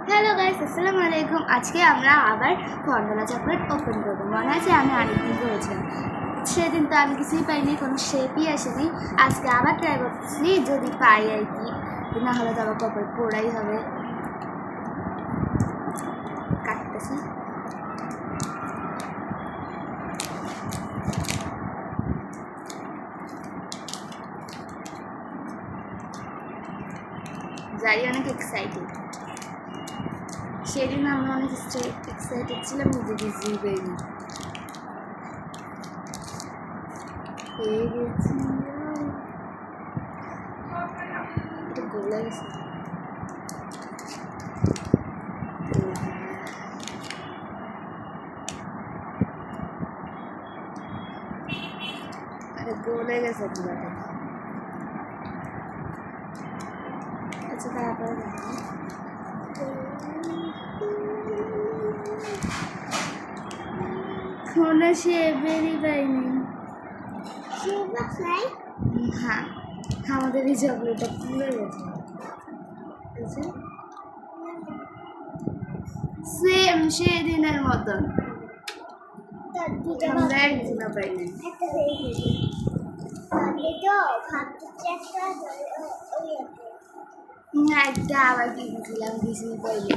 Hello guys, আসসালামু আলাইকুম। আজকে আমরা আবার ফন্ডালা চকলেট ওপেন করবো। মনে আছে আমি আরেকদিন করেছিলাম, সেদিন তো আমি কিছুই পাইনি, কোনো শেপই আসেনি। আজকে আবার ট্রাই করতেছি, যদি পাই আর কি, না হলে তো আবার কপাল পোড়াই হবে। কাটতেছি। যাই অনেক এক্সাইটেড। সেদিন আমি অনেক এক্সাইটেড ছিলাম, নিজে কিছুই পাইনি। পেয়ে গেছি, এটা গোলা গেছে। আরে গোলে গেছে পুরাটা। আচ্ছা তারপরে কোনো শেপেরই পাইনি। হ্যাঁ, আমাদের এই চকলেটটা পুড়ে গেছে। সেম সেদিনের মতন আমরা একদিনও পাইনি। একটা আবার কিনেছিলাম, কিছুই পাইনি।